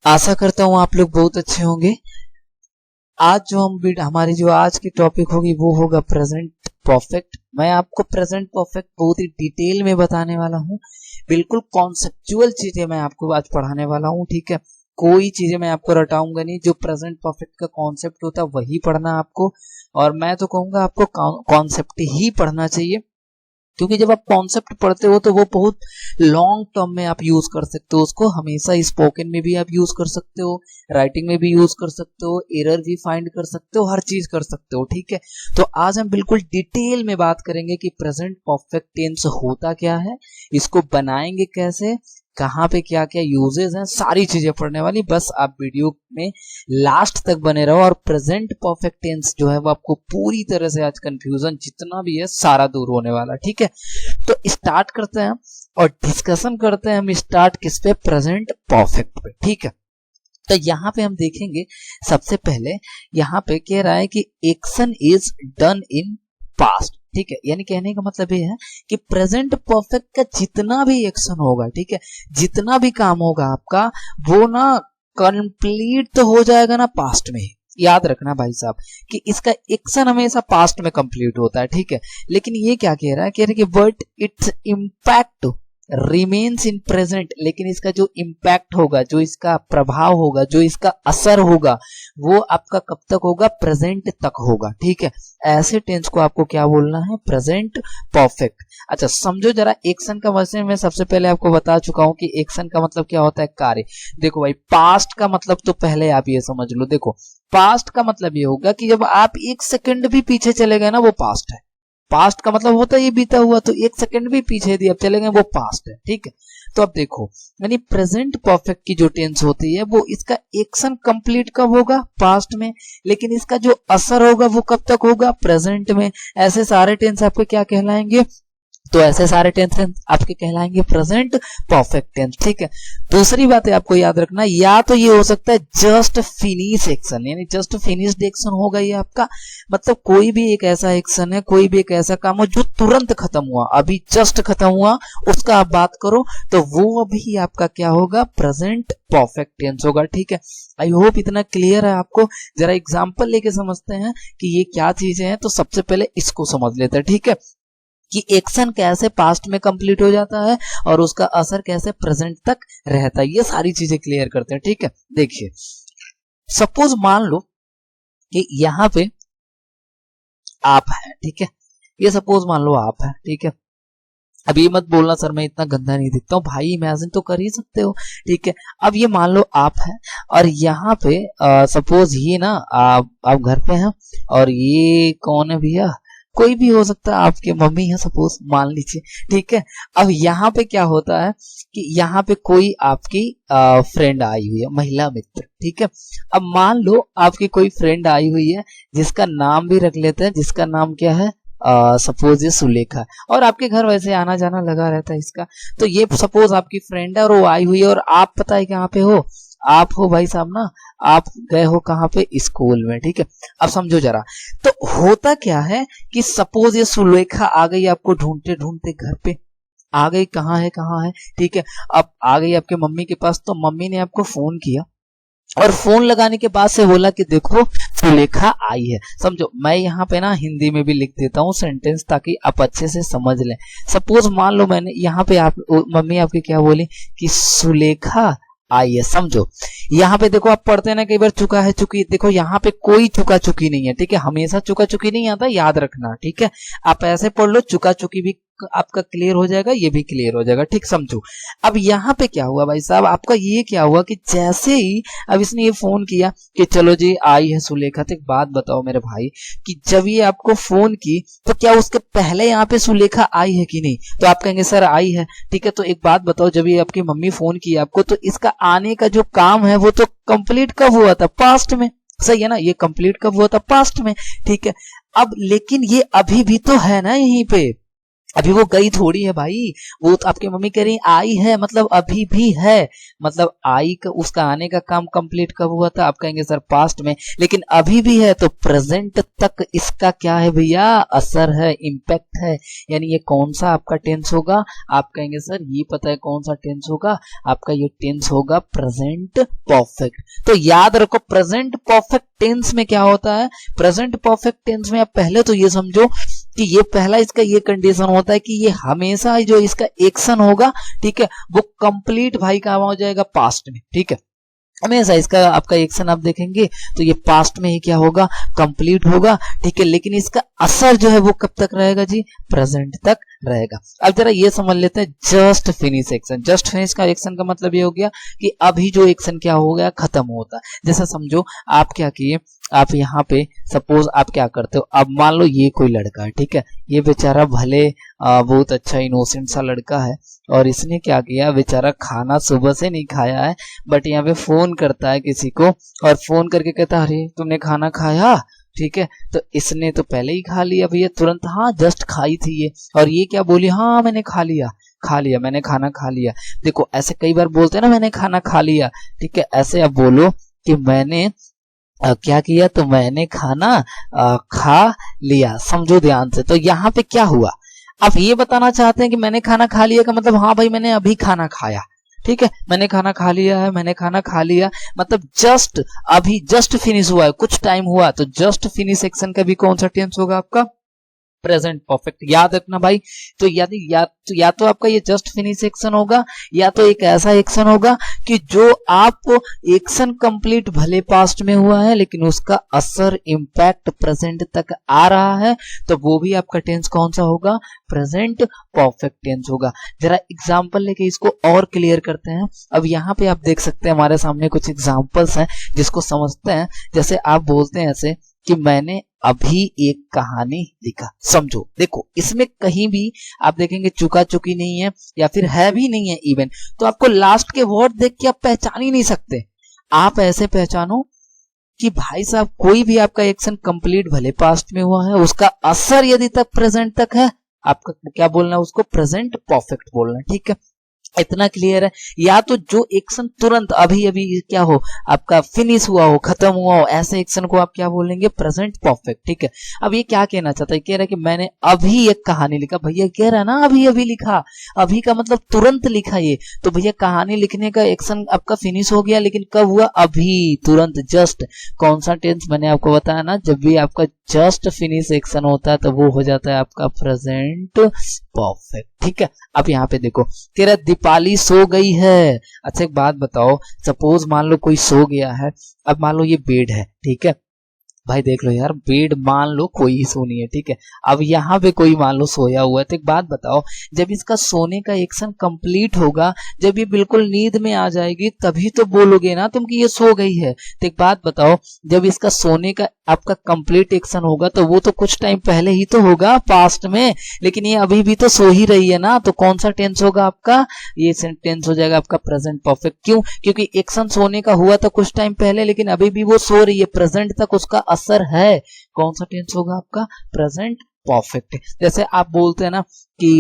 आशा करता हूँ आप लोग बहुत अच्छे होंगे। आज जो हमारी जो आज की टॉपिक होगी वो होगा प्रेजेंट परफेक्ट। मैं आपको प्रेजेंट परफेक्ट बहुत ही डिटेल में बताने वाला हूँ। बिल्कुल कॉन्सेप्चुअल चीजें मैं आपको आज पढ़ाने वाला हूँ, ठीक है। कोई चीजें मैं आपको रटाऊंगा नहीं, जो प्रेजेंट परफेक्ट का कॉन्सेप्ट होता है वही पढ़ना आपको। और मैं तो कहूंगा आपको कॉन्सेप्ट ही पढ़ना चाहिए, क्योंकि जब आप कॉन्सेप्ट पढ़ते हो तो वो बहुत लॉन्ग टर्म में आप यूज कर सकते हो उसको। हमेशा स्पोकन में भी आप यूज कर सकते हो, राइटिंग में भी यूज कर सकते हो, एरर भी फाइंड कर सकते हो, हर चीज कर सकते हो, ठीक है। तो आज हम बिल्कुल डिटेल में बात करेंगे कि प्रेजेंट परफेक्ट टेंस होता क्या है, इसको बनाएंगे कैसे, कहाँ पे क्या क्या यूजेस हैं, सारी चीजें पढ़ने वाली। बस आप वीडियो में लास्ट तक बने रहो और प्रेजेंट परफेक्ट टेंस जो है वो आपको पूरी तरह से आज कंफ्यूजन जितना भी है सारा दूर होने वाला, ठीक है। तो स्टार्ट करते हैं और डिस्कशन करते हैं हम स्टार्ट किस पे, प्रेजेंट परफेक्ट पे, ठीक है। तो यहाँ पे हम देखेंगे सबसे पहले यहाँ पे कह रहा है कि action is done in past, ठीक है। यानी कहने का मतलब ये है कि प्रेजेंट परफेक्ट का जितना भी एक्शन होगा, ठीक है, जितना भी काम होगा आपका वो ना कंप्लीट तो हो जाएगा ना पास्ट में। याद रखना भाई साहब कि इसका एक्शन हमेशा पास्ट में कंप्लीट होता है, ठीक है। लेकिन ये क्या कह रहा है, कह रहा है कि but its impact remains in present, लेकिन इसका जो इम्पैक्ट होगा, जो इसका प्रभाव होगा, जो इसका असर होगा वो आपका कब तक होगा, प्रेजेंट तक होगा, ठीक है। ऐसे टेंस को आपको क्या बोलना है, प्रेजेंट परफेक्ट। अच्छा समझो जरा एक्शन का वैसे मैं सबसे पहले आपको बता चुका हूं कि एक्शन का मतलब क्या होता है, कार्य। देखो भाई पास्ट का मतलब तो पहले आप ये समझ लो। देखो पास्ट का मतलब ये होगा कि जब आप एक सेकंड भी पीछे चले गए ना वो पास्ट है। पास्ट का मतलब होता है ये बीता हुआ, तो एक सेकंड भी पीछे यदि आप चले गए वो पास्ट है, ठीक है। तो अब देखो यानी प्रेजेंट परफेक्ट की जो टेंस होती है वो इसका एक्शन कंप्लीट कब होगा, पास्ट में, लेकिन इसका जो असर होगा वो कब तक होगा, प्रेजेंट में। ऐसे सारे टेंस आपके क्या कहलाएंगे, तो ऐसे सारे टेंस आपके कहलाएंगे प्रेजेंट परफेक्ट टेंस, ठीक है। दूसरी बात है आपको याद रखना, या तो ये हो सकता है जस्ट फिनिश एक्शन, यानी जस्ट फिनिश्ड एक्शन होगा ये आपका, मतलब कोई भी एक ऐसा एक्शन है, कोई भी एक ऐसा काम हो जो तुरंत खत्म हुआ, अभी जस्ट खत्म हुआ, उसका आप बात करो तो वो अभी आपका क्या होगा, प्रेजेंट परफेक्ट टेंस होगा, ठीक है। आई होप इतना क्लियर है आपको। जरा एग्जांपल लेके समझते हैं कि ये क्या चीजें हैं। तो सबसे पहले इसको समझ लेते हैं, ठीक है, कि एक्शन कैसे पास्ट में कंप्लीट हो जाता है और उसका असर कैसे प्रेजेंट तक रहता है, ये सारी चीजें क्लियर करते हैं, ठीक है। देखिए सपोज मान लो कि यहाँ पे आप है, ठीक है, ये सपोज मान लो आप है, ठीक है। अब ये मत बोलना सर मैं इतना गंदा नहीं दिखता हूँ, भाई इमेजिन तो कर ही सकते हो, ठीक है। अब ये मान लो आप है और यहाँ पे सपोज ये ना आप घर पे हैं और ये कौन है भैया, कोई भी हो सकता है, आपके मम्मी है सपोज मान लीजिए, ठीक है। अब यहाँ पे क्या होता है कि यहाँ पे कोई आपकी फ्रेंड आई हुई है, महिला मित्र, ठीक है। अब मान लो आपकी कोई फ्रेंड आई हुई है जिसका नाम भी रख लेते हैं, जिसका नाम क्या है, सपोज ये सुलेखा, और आपके घर वैसे आना जाना लगा रहता है इसका। तो ये सपोज आपकी फ्रेंड है और वो आई हुई है और आप पता है कहाँ पे हो, आप हो भाई साहब ना, आप गए हो कहाँ पे, स्कूल में, ठीक है। अब समझो जरा, तो होता क्या है कि सपोज ये सुलेखा आ गई आपको ढूंढते ढूंढते घर पे आ गई, कहाँ है, ठीक है। अब आ गई आपके मम्मी के पास, तो मम्मी ने आपको फोन किया और फोन लगाने के बाद से बोला कि देखो सुलेखा आई है। समझो मैं यहाँ पे ना हिंदी में भी लिख देता हूँ सेंटेंस ताकि आप अच्छे से समझ लें। सपोज मान लो मैंने यहाँ पे आप मम्मी आपकी क्या बोली कि सुलेखा आई है, समझो। यहाँ पे देखो आप पढ़ते हैं ना कई बार चुका है चुकी, देखो यहाँ पे कोई चुका चुकी नहीं है, ठीक है। हमेशा चुका चुकी नहीं आता, याद रखना, ठीक है। आप ऐसे पढ़ लो, चुका चुकी भी आपका क्लियर हो जाएगा, ये भी क्लियर हो जाएगा, ठीक, समझो। अब यहाँ पे क्या हुआ भाई साहब, आपका ये क्या हुआ कि जैसे ही अब इसने ये फोन किया कि चलो जी आई है सुलेखा, तो एक बात बताओ मेरे भाई कि जब ये आपको फोन की तो क्या उसके पहले यहाँ पे सुलेखा आई है कि नहीं, तो आप कहेंगे सर आई है, ठीक है। तो एक बात बताओ, जब ये आपकी मम्मी फोन की आपको तो इसका आने का जो काम है वो तो कंप्लीट कब हुआ था, पास्ट में, सही है ना, ये कंप्लीट कब हुआ था, पास्ट में, ठीक है। अब लेकिन ये अभी भी तो है ना यहीं पे, अभी वो गई थोड़ी है भाई, वो तो आपकी मम्मी कह रही आई है, मतलब अभी भी है, मतलब आई का उसका आने का काम कंप्लीट कब हुआ था, आप कहेंगे सर पास्ट में, लेकिन अभी भी है तो प्रेजेंट तक इसका क्या है भैया, असर है, इम्पैक्ट है। यानी ये कौन सा आपका टेंस होगा, आप कहेंगे सर ये पता है कौन सा टेंस होगा, आपका ये टेंस होगा प्रेजेंट परफेक्ट। तो याद रखो प्रेजेंट परफेक्ट टेंस में क्या होता है, प्रेजेंट परफेक्ट टेंस में आप पहले तो ये समझो कि ये पहला इसका ये कंडीशन होता है कि ये हमेशा जो इसका एक्शन होगा, ठीक है, वो कंप्लीट भाई काम हो जाएगा पास्ट में, ठीक है, हमेशा इसका आपका एक्शन आप देखेंगे तो ये पास्ट में ही क्या होगा, कंप्लीट होगा, ठीक है, लेकिन इसका असर जो है वो कब तक रहेगा जी, प्रेजेंट तक रहेगा। अब जरा ये समझ लेते हैं just finish action. Just finish का एक्शन का मतलब ये हो गया कि अभी जो एक्शन क्या हो गया, खत्म होता है। जैसा समझो आप क्या किए, आप यहाँ पे सपोज आप क्या करते हो, अब मान लो ये कोई लड़का है, ठीक है, ये बेचारा भले बहुत अच्छा इनोसेंट सा लड़का है, और इसने क्या किया, बेचारा खाना सुबह से नहीं खाया है, बट यहाँ पे फोन करता है किसी को, और फोन करके कहता है अरे तुमने खाना खाया, ठीक है, तो इसने तो पहले ही खा लिया भैया तुरंत, हाँ जस्ट खाई थी ये, और ये क्या बोली, हाँ मैंने खा लिया मैंने खाना खा लिया। देखो ऐसे कई बार बोलते हैं ना, मैंने खाना खा लिया, ठीक है, ऐसे आप बोलो कि मैंने क्या किया, तो मैंने खाना खा लिया। समझो ध्यान से, तो यहाँ पे क्या हुआ, आप ये बताना चाहते हैं कि मैंने खाना खा लिया का मतलब हाँ भाई मैंने अभी खाना खाया, ठीक है, मैंने खाना खा लिया है, मैंने खाना खा लिया, मतलब जस्ट अभी जस्ट फिनिश हुआ है, कुछ टाइम हुआ, तो जस्ट फिनिश एक्शन का भी कौन सा टेंस होगा आपका, प्रेजेंट परफेक्ट। याद रखना भाई, तो या तो आपका ये जस्ट फिनिश एक्शन होगा, या तो एक ऐसा एक्शन होगा कि जो आप एक्शन कंप्लीट भले पास्ट में हुआ है लेकिन उसका असर इम्पैक्ट प्रेजेंट तक आ रहा है, तो वो भी आपका टेंस कौन सा होगा, प्रेजेंट परफेक्ट टेंस होगा। जरा एग्जांपल लेके इसको और क्लियर करते हैं। अब यहाँ पे आप देख सकते हैं हमारे सामने कुछ एग्जांपल्स हैं जिसको समझते हैं। जैसे आप बोलते हैं ऐसे कि मैंने अभी एक कहानी लिखा, समझो देखो इसमें कहीं भी आप देखेंगे चुका चुकी नहीं है या फिर है भी नहीं है इवन, तो आपको लास्ट के वर्ड देख के आप पहचान ही नहीं सकते। आप ऐसे पहचानो कि भाई साहब कोई भी आपका एक्शन कंप्लीट भले पास्ट में हुआ है, उसका असर यदि तक प्रेजेंट तक है, आपका क्या बोलना है, उसको प्रेजेंट परफेक्ट बोलना है, ठीक है, इतना क्लियर है। या तो जो एक्शन तुरंत अभी अभी क्या हो, आपका फिनिश हुआ हो, खत्म हुआ हो, ऐसे एक्शन को आप क्या बोलेंगे, प्रेजेंट परफेक्ट, ठीक है। अब ये क्या कहना चाहता है, कह रहा है कि मैंने अभी एक कहानी लिखा, भैया कह रहा है ना अभी अभी लिखा, अभी का मतलब तुरंत लिखा ये, तो भैया कहानी लिखने का एक्शन आपका फिनिश हो गया, लेकिन कब हुआ, अभी, तुरंत, जस्ट। कौन सा टेंस मैंने आपको बताया ना, जब भी आपका जस्ट फिनिश एक्शन होता है तो वो हो जाता है आपका प्रेजेंट परफेक्ट, ठीक है। अब यहाँ पे देखो तेरा दीपाली सो गई है। अच्छा एक बात बताओ, सपोज मान लो कोई सो गया है, अब मान लो ये बेड है, ठीक है भाई, देख लो यार बेड मान लो कोई सोनी है, ठीक है, अब यहाँ पे कोई मान लो सोया हुआ है, तो एक बात बताओ जब इसका सोने का एक्शन कंप्लीट होगा, जब ये बिल्कुल नींद में आ जाएगी तभी तो बोलोगे ना तुम कि ये सो गई है। तो एक बात बताओ जब इसका सोने का आपका कंप्लीट एक्शन होगा तो वो तो कुछ टाइम पहले ही तो होगा पास्ट में, लेकिन ये अभी भी तो सो ही रही है ना, तो कौन सा टेंस होगा आपका, ये टेंस हो जाएगा आपका प्रेजेंट परफेक्ट। क्यों, क्योंकि एक्शन सोने का हुआ था कुछ टाइम पहले लेकिन अभी भी वो सो रही है, प्रेजेंट तक उसका असर है, कौन सा टेंस होगा आपका, प्रेजेंट परफेक्ट। जैसे आप बोलते हैं ना कि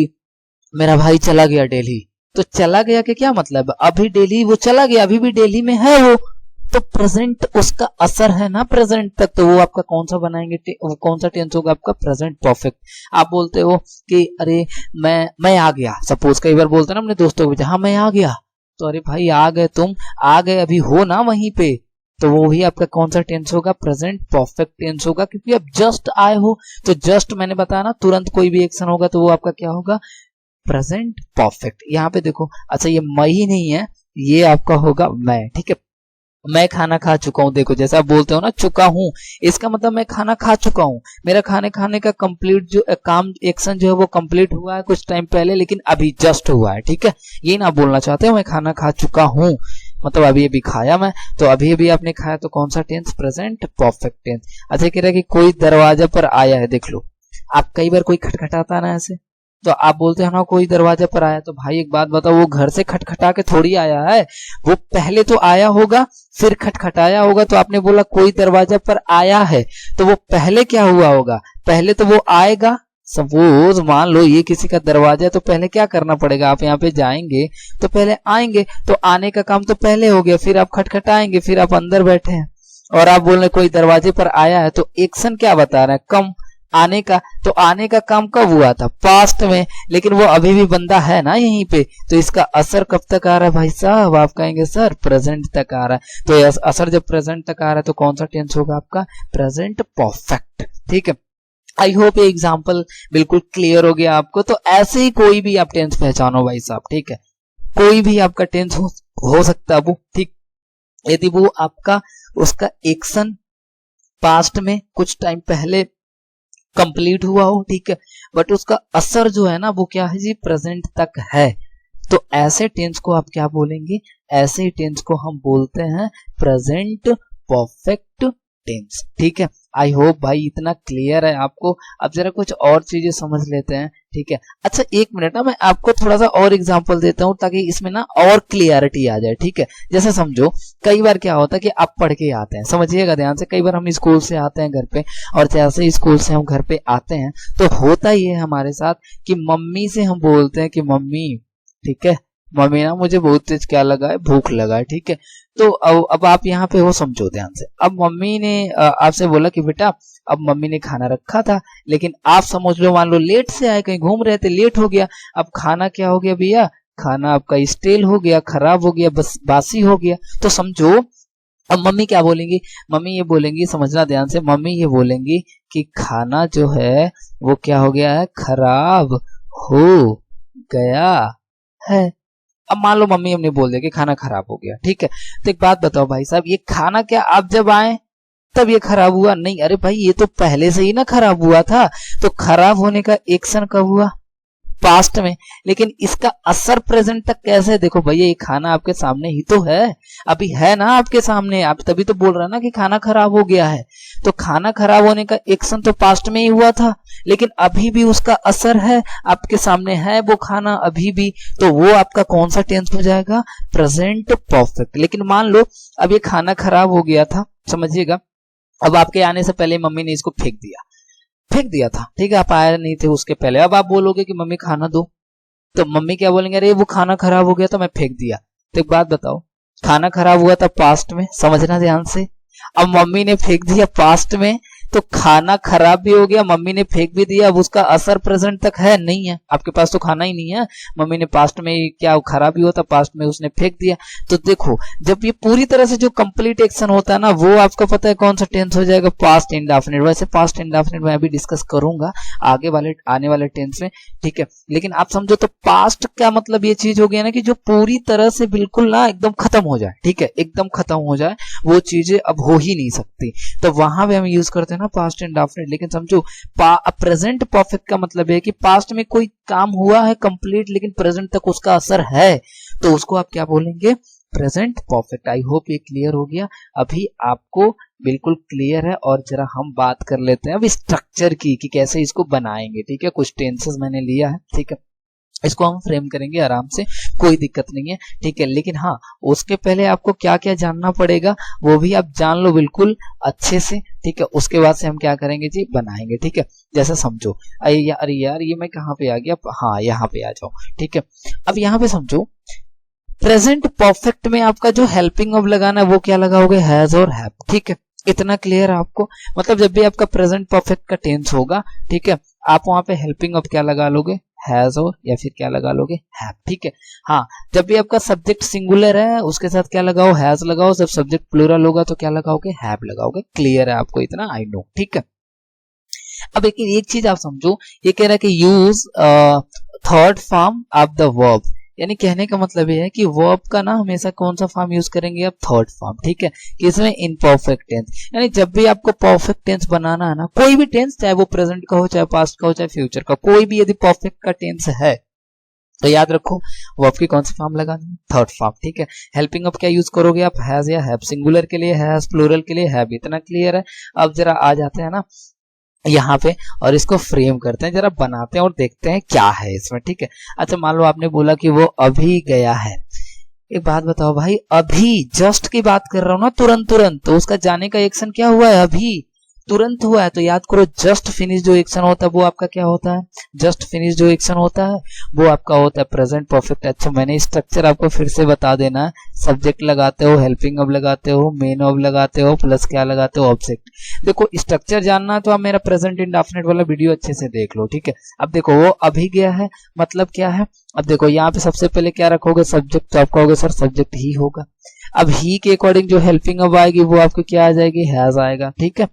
मेरा भाई चला गया दिल्ली, तो चला गया के क्या मतलब, अभी दिल्ली वो चला गया, अभी भी दिल्ली में है वो, तो प्रेजेंट उसका असर है ना प्रेजेंट तक, तो वो आपका कौन सा बनाएंगे, कौन सा टेंस होगा आपका, प्रेजेंट परफेक्ट। आप बोलते हो कि अरे मैं आ गया, सपोज कई बार बोलते हैं ना अपने दोस्तों को, हाँ मैं आ गया, तो अरे भाई आ गए, तुम आ गए, अभी हो ना वहीं पे, तो वो भी आपका कौन सा टेंस होगा, प्रेजेंट परफेक्ट टेंस होगा, क्योंकि अब जस्ट आए हो, तो जस्ट मैंने बताया ना तुरंत कोई भी एक्शन होगा तो वो आपका क्या होगा, प्रेजेंट परफेक्ट। यहाँ पे देखो, अच्छा ये मैं ही नहीं है, ये आपका होगा मैं, ठीक है, मैं खाना खा चुका हूं। देखो जैसा आप बोलते हो ना चुका हूं, इसका मतलब मैं खाना खा चुका हूं, मेरा खाने खाने का कंप्लीट जो काम एक्शन जो है वो कंप्लीट हुआ है कुछ टाइम पहले लेकिन अभी जस्ट हुआ है, ठीक है, ये ना बोलना चाहते हो मैं खाना खा चुका हूं, मतलब अभी अभी खाया मैं, तो अभी अभी आपने खाया, तो कौन सा टेंस, प्रेजेंट परफेक्ट टेंस। अच्छा कह रहा है कि कोई दरवाजा पर आया है, देख लो आप कई बार कोई खटखटाता है ना ऐसे, तो आप बोलते हैं ना कोई दरवाजा पर आया, तो भाई एक बात बताओ वो घर से खटखटा के थोड़ी आया है, वो पहले तो आया होगा फिर खटखटाया होगा, तो आपने बोला कोई दरवाजा पर आया है, तो वो पहले क्या हुआ होगा, पहले तो वो आएगा सपोज मान लो ये किसी का दरवाजा है, तो पहले क्या करना पड़ेगा, आप यहाँ पे जाएंगे तो पहले आएंगे, तो आने का काम तो पहले हो गया, फिर आप खटखटाएंगे, फिर आप अंदर बैठे हैं और आप बोल रहे कोई दरवाजे पर आया है, तो एक्शन क्या बता रहा है, कम आने का। तो आने का काम कब हुआ था, पास्ट में, लेकिन वो अभी भी बंदा है ना यहीं पे, तो इसका असर कब तक आ रहा है भाई साहब, आप कहेंगे सर प्रेजेंट तक आ रहा है। तो असर जब प्रेजेंट तक आ रहा है तो कौन सा टेंस होगा आपका, प्रेजेंट परफेक्ट। ठीक है, आई होप ये एग्जाम्पल बिल्कुल क्लियर हो गया आपको। तो ऐसे ही कोई भी आप टेंस पहचानो भाई साहब, ठीक है, कोई भी आपका टेंस हो सकता है वो, ठीक, यदि वो आपका उसका एक्शन पास्ट में कुछ टाइम पहले कंप्लीट हुआ हो, ठीक है, बट उसका असर जो है ना वो क्या है जी, प्रेजेंट तक है, तो ऐसे टेंस को आप क्या बोलेंगे, ऐसे टेंस को हम बोलते हैं प्रेजेंट परफेक्ट टेंस। ठीक है, आई होप भाई इतना क्लियर है आपको। अब जरा कुछ और चीजें समझ लेते हैं, ठीक है। अच्छा एक मिनट ना, मैं आपको थोड़ा सा और एग्जांपल देता हूं ताकि इसमें ना और क्लियरिटी आ जाए, ठीक है। जैसे समझो कई बार क्या होता है कि आप पढ़ के आते हैं, समझिएगा ध्यान से, कई बार हम स्कूल से आते हैं घर पे, और जैसे ही स्कूल से हम घर पे आते हैं तो होता ही है हमारे साथ कि मम्मी से हम बोलते हैं कि मम्मी, ठीक है, मम्मी ना मुझे बहुत तेज क्या लगा है, भूख लगा है, ठीक है। तो अब आप यहाँ पे हो, समझो ध्यान से। अब मम्मी ने आपसे बोला कि बेटा, अब मम्मी ने खाना रखा था, लेकिन आप समझ लो मान लो लेट से आए, कहीं घूम रहे थे, लेट हो गया, अब खाना क्या हो गया भैया, खाना आपका स्टेल हो गया, खराब हो गया, बस बासी हो गया। तो समझो अब मम्मी क्या बोलेंगी, मम्मी ये बोलेंगी, समझना ध्यान से, मम्मी ये बोलेंगी कि खाना जो है वो क्या हो गया है, खराब हो गया है। अब मान लो मम्मी हमने बोल दिया कि खाना खराब हो गया, ठीक है। तो एक बात बताओ भाई साहब, ये खाना क्या आप जब आए तब ये खराब हुआ, नहीं, अरे भाई ये तो पहले से ही ना खराब हुआ था। तो खराब होने का एक्शन कब हुआ, पास्ट में, लेकिन इसका असर प्रेजेंट तक कैसे, देखो भैया ये खाना आपके सामने ही तो है, अभी है ना आपके सामने, आप तभी तो बोल रहे ना कि खाना खराब हो गया है। तो खाना खराब होने का एक्शन तो पास्ट में ही हुआ था, लेकिन अभी भी उसका असर है, आपके सामने है वो खाना अभी भी, तो वो आपका कौन सा टेंस हो जाएगा, प्रेजेंट परफेक्ट। लेकिन मान लो अब ये खाना खराब हो गया था, समझिएगा, अब आपके आने से पहले मम्मी ने इसको फेंक दिया था, ठीक है, आप आए नहीं थे उसके पहले। अब आप बोलोगे कि मम्मी खाना दो, तो मम्मी क्या बोलेंगे, अरे वो खाना खराब हो गया तो मैं फेंक दिया। तो एक बात बताओ, खाना खराब हुआ था पास्ट में, समझना ध्यान से, अब मम्मी ने फेंक दिया पास्ट में, तो खाना खराब भी हो गया, मम्मी ने फेंक भी दिया, अब उसका असर प्रेजेंट तक है नहीं है, आपके पास तो खाना ही नहीं है, मम्मी ने पास्ट में क्या खराबी हुआ था, पास्ट में उसने फेंक दिया। तो देखो जब ये पूरी तरह से जो कंप्लीट एक्शन होता है ना, वो आपको पता है कौन सा टेंस हो जाएगा, पास्ट इंडेफिनिट। वैसे पास्ट इंडेफिनिट मैं अभी डिस्कस करूंगा आगे वाले आने वाले टेंस में, ठीक है, लेकिन आप समझो तो पास्ट का मतलब ये चीज हो गया ना कि जो पूरी तरह से बिल्कुल ना एकदम खत्म हो जाए, ठीक है, एकदम खत्म हो जाए, वो चीजें अब हो ही नहीं सकती, तो वहां पे हम यूज करते हैं ना पास्ट इंडेफिनिट। लेकिन समझो प्रेजेंट परफेक्ट का मतलब है कि पास्ट में कोई काम हुआ है कंप्लीट, लेकिन प्रेजेंट तक उसका असर है, तो उसको आप क्या बोलेंगे, प्रेजेंट परफेक्ट। आई होप ये क्लियर हो गया, अभी आपको बिल्कुल क्लियर है। और जरा हम बात कर लेते हैं अब स्ट्रक्चर की कि कैसे इसको बनाएंगे, ठीक है। कुछ टेंसेस मैंने लिया है, ठीक है, इसको हम फ्रेम करेंगे आराम से, कोई दिक्कत नहीं है, ठीक है। लेकिन हाँ, उसके पहले आपको क्या क्या जानना पड़ेगा वो भी आप जान लो बिल्कुल अच्छे से, ठीक है। उसके बाद से हम क्या करेंगे जी, बनाएंगे, ठीक है। जैसे समझो, अरे यार ये मैं कहाँ पे आ गया, हाँ यहाँ पे आ जाओ, ठीक है। अब यहाँ पे समझो प्रेजेंट परफेक्ट में आपका जो हेल्पिंग ऑफ लगाना है वो क्या लगाओगे, हैज और हैव, ठीक है। इतना क्लियर है आपको, मतलब जब भी आपका प्रेजेंट परफेक्ट का टेंस होगा, ठीक है, आप वहां पे हेल्पिंग ऑफ क्या लगा लोगे, हैज और, या फिर क्या लगा लोगे, हैव, ठीक है। हाँ, जब भी आपका सब्जेक्ट सिंगुलर है उसके साथ क्या लगाओ, हैज लगाओ, जब सब्जेक्ट प्लूरल होगा तो क्या लगाओगे, हैव लगाओगे। क्लियर है आपको इतना, आई नो, ठीक है। अब एक चीज आप समझो, ये कह रहा है कि use third form of the verb, यानी कहने का मतलब ये है कि वर्ब का ना हमेशा कौन सा फॉर्म यूज करेंगे आप, थर्ड फॉर्म, ठीक है। किसमें, इन परफेक्ट टेंस, यानी जब भी आपको परफेक्ट टेंस बनाना है ना, कोई भी टेंस, चाहे वो प्रेजेंट का हो, चाहे पास्ट का हो, चाहे फ्यूचर का, कोई भी यदि परफेक्ट का टेंस है तो याद रखो वर्ब की कौन सी फॉर्म लगानी है, थर्ड फॉर्म, ठीक है। हेल्पिंग ऑफ क्या यूज करोगे आप, हैज या हैव, सिंगुलर के लिए हैज, प्लूरल के लिए हैव, इतना क्लियर है। अब जरा आ जाते हैं ना यहाँ पे और इसको फ्रेम करते हैं, जरा बनाते हैं और देखते हैं क्या है इसमें, ठीक है। अच्छा मान लो आपने बोला कि वो अभी गया है, एक बात बताओ भाई, अभी जस्ट की बात कर रहा हूं ना, तुरंत तुरंत, तो उसका जाने का एक्शन क्या हुआ है, अभी, तुरंत हुआ है तो याद करो जस्ट फिनिश जो एक्शन होता है वो आपका क्या होता है, जस्ट फिनिश जो एक्शन होता है वो आपका होता है प्रेजेंट परफेक्ट। अच्छा मैंने स्ट्रक्चर आपको फिर से बता देना है, सब्जेक्ट लगाते हो, हेल्पिंग ऑफ लगाते हो, मेन ऑफ लगाते हो, प्लस क्या लगाते हो, ऑब्जेक्ट। देखो स्ट्रक्चर जानना है तो आप मेरा प्रेजेंट इंडेफिनिट वाला वीडियो अच्छे से देख लो, ठीक है। अब देखो वो अभी गया है मतलब क्या है, अब देखो यहाँ पे सबसे पहले क्या रखोगे, सब्जेक्ट, तो आप कहोगे सर सब्जेक्ट ही होगा। अब ही के अकॉर्डिंग जो हेल्पिंग ऑफ आएगी वो आपको क्या आ जाएगी, हैज आएगा, ठीक है।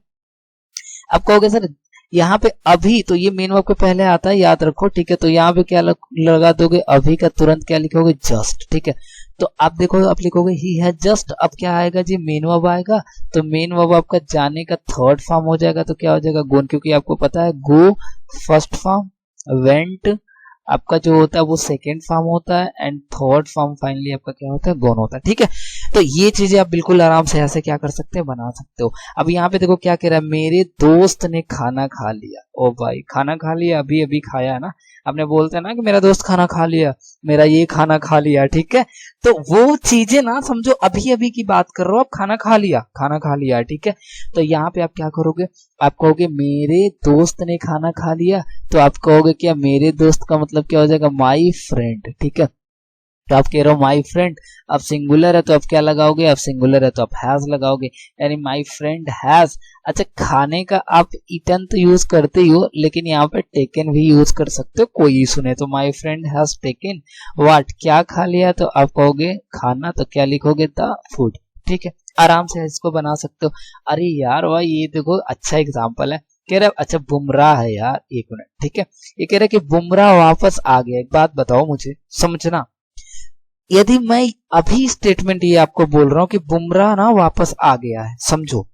अब कहोगे सर यहाँ पे अभी, तो ये मेन वर्ब के पहले आता है याद रखो, ठीक है। तो यहाँ पे क्या लगा दोगे, अभी का तुरंत क्या लिखोगे, जस्ट, ठीक है। तो आप देखो आप लिखोगे ही है जस्ट, अब क्या आएगा जी, मेन वर्ब आएगा। तो मेन वर्ब आपका जाने का थर्ड फॉर्म हो जाएगा, तो क्या हो जाएगा, गोन, क्योंकि आपको पता है गो फर्स्ट फॉर्म, वेंट आपका जो होता है वो सेकेंड फॉर्म होता है, एंड थर्ड फॉर्म फाइनली आपका क्या होता है, गोन होता है, ठीक है। तो ये चीजें आप बिल्कुल आराम से ऐसे क्या कर सकते हैं, बना सकते हो। अब यहाँ पे देखो क्या कह रहा है, मेरे दोस्त ने खाना खा लिया। ओ भाई खाना खा लिया, अभी अभी खाया है ना, आपने बोलते हैं ना कि मेरा दोस्त खाना खा लिया, मेरा ये खाना खा लिया, ठीक है। तो वो चीजें ना समझो अभी अभी की बात कर रहा हो, आप खाना खा लिया, खाना खा लिया, ठीक है। तो यहाँ पे आप क्या करोगे, आप कहोगे मेरे दोस्त ने खाना खा लिया, तो आप कहोगे क्या, मेरे दोस्त का मतलब क्या हो जाएगा, माई फ्रेंड, ठीक है। तो आप कह रहे हो माई फ्रेंड, अब सिंगुलर है तो आप क्या लगाओगे, अब सिंगुलर है तो आप हैज लगाओगे, यानी माई फ्रेंड हैज। अच्छा खाने का आप ईटन तो यूज करते ही हो, लेकिन यहाँ पे टेकन भी यूज कर सकते हो, कोई इशू नहीं। तो my friend has taken what, क्या खा लिया, तो आप कहोगे खाना, तो क्या लिखोगे, द फूड, ठीक है। आराम से इसको बना सकते हो। अरे यार वाह ये देखो अच्छा एग्जाम्पल है, कह रहा है अच्छा बुमराह है यार, एक मिनट, ठीक है। ये कह रहा है कि बुमराह वापस आ गया। एक बात बताओ मुझे, समझना, यदि मैं अभी स्टेटमेंट ये आपको बोल रहा हूं कि बुमराह ना वापस आ गया है, समझो,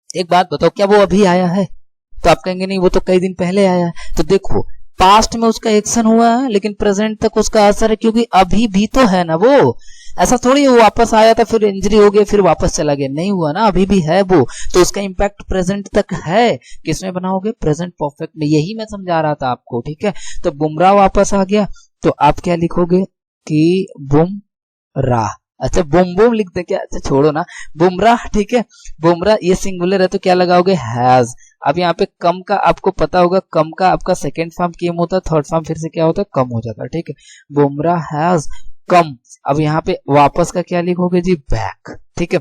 एक बात बताओ क्या वो अभी आया है, तो आप कहेंगे नहीं वो तो कई दिन पहले आया है। तो देखो पास्ट में उसका एक्शन हुआ है लेकिन प्रेजेंट तक उसका असर है, क्योंकि अभी भी तो है ना वो, ऐसा थोड़ी वो वापस आया था फिर इंजरी हो गई फिर वापस चला गया, नहीं हुआ ना, अभी भी है वो, तो उसका इम्पैक्ट प्रेजेंट तक है। किसमें बनाओगे, प्रेजेंट परफेक्ट में, यही मैं समझा रहा था आपको, ठीक है। तो बुमराह वापस आ गया, तो आप क्या लिखोगे कि बुमराह, अच्छा बुम बुम लिख दे क्या, अच्छा छोड़ो ना, बुमराह, ठीक है। बुमराह ये सिंगुलर है तो क्या लगाओगे, हैज। अब यहाँ पे कम का आपको पता होगा, कम का आपका सेकेंड फॉर्म केम होता है, थर्ड फॉर्म फिर से क्या होता है, कम हो जाता है, ठीक है। Bumrah has come. अब यहाँ पे वापस का क्या लिखोगे जी, बैक, ठीक है।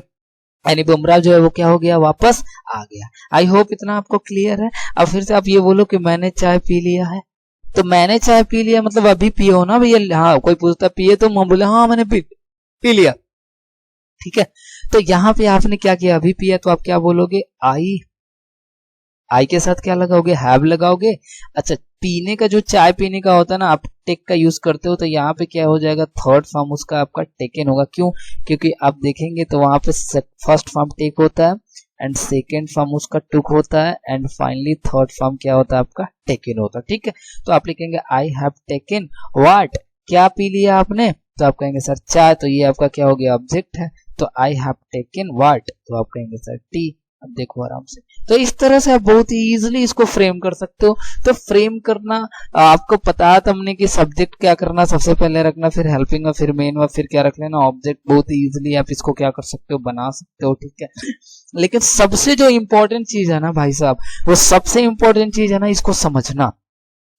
यानी बुमराह जो है वो क्या हो गया, वापस आ गया। आई होप इतना आपको क्लियर है। अब फिर से आप ये बोलो कि मैंने चाय पी लिया है, तो मैंने चाय पी लिया मतलब अभी पियो ना भैया, हाँ कोई पूछता पिए तो मैं बोले हाँ मैंने पी लिया, ठीक है। तो यहाँ पे आपने क्या किया, अभी पिया, तो आप क्या बोलोगे, आई के साथ क्या लगाओगे, हैव लगाओगे। अच्छा पीने का जो चाय पीने का होता है ना, आप टेक का यूज करते हो, तो यहाँ पे क्या हो जाएगा, थर्ड फॉर्म उसका आपका टेकन होगा, क्यों, क्योंकि आप देखेंगे तो वहां पे फर्स्ट फॉर्म टेक होता है एंड सेकेंड फॉर्म उसका टुक होता है एंड फाइनली थर्ड फॉर्म क्या होता है आपका, टेकन होता है, ठीक है। तो आप लिखेंगे आई हैव टेकन व्हाट, क्या पी लिया आपने, तो आप कहेंगे सर चाय, तो ये आपका क्या हो गया, ऑब्जेक्ट है, तो आई हैव टेकन व्हाट, तो आप कहेंगे सर टी। अब देखो आराम से, तो इस तरह से आप बहुत ही इजीली इसको फ्रेम कर सकते हो। तो फ्रेम करना आपको पता है हमने कि सब्जेक्ट क्या करना, सबसे पहले रखना, फिर हेल्पिंग फिर मेन व फिर क्या रख लेना, ऑब्जेक्ट। बहुत ही इजीली आप इसको क्या कर सकते हो, बना सकते हो, ठीक है। लेकिन सबसे जो इंपॉर्टेंट चीज है ना भाई साहब, वो सबसे इंपॉर्टेंट चीज है ना, इसको समझना,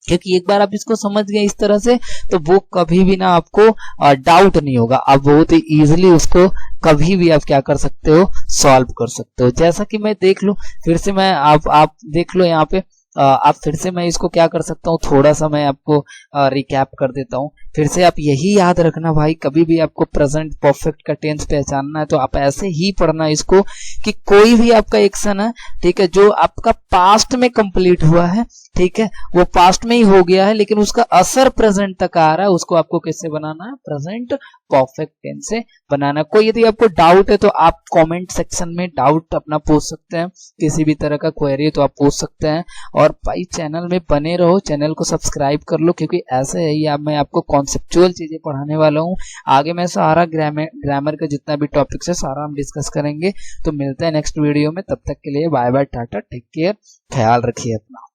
क्योंकि एक बार आप इसको समझ गए इस तरह से तो वो कभी भी ना आपको डाउट नहीं होगा, आप बहुत ही इजीली उसको कभी भी आप क्या कर सकते हो, सॉल्व कर सकते हो। जैसा कि मैं देख लो फिर से, मैं आप देख लो यहाँ पे, आप फिर से मैं इसको क्या कर सकता हूँ, थोड़ा सा मैं आपको रिकैप कर देता हूँ। फिर से आप यही याद रखना भाई, कभी भी आपको प्रेजेंट परफेक्ट का टेंस पहचानना है तो आप ऐसे ही पढ़ना इसको कि कोई भी आपका एक्शन है, ठीक है, जो आपका पास्ट में कंप्लीट हुआ है, ठीक है, वो पास्ट में ही हो गया है लेकिन उसका असर प्रेजेंट तक आ रहा है, उसको आपको किससे बनाना है, प्रेजेंट परफेक्ट टेंस से बनाना। कोई यदि आपको डाउट है तो आप कमेंट सेक्शन में डाउट अपना पूछ सकते हैं, किसी भी तरह का क्वेरी तो आप पूछ सकते हैं। और भाई चैनल में बने रहो, चैनल को सब्सक्राइब कर लो, क्योंकि ऐसे ही मैं आपको कॉन्सेप्चुअल चीजें पढ़ाने वाला हूँ। आगे मैं सारा ग्रामर का जितना भी टॉपिक्स है सारा हम डिस्कस करेंगे। तो मिलते हैं नेक्स्ट वीडियो में, तब तक के लिए bye bye, tata, take care, ख्याल रखिए अपना।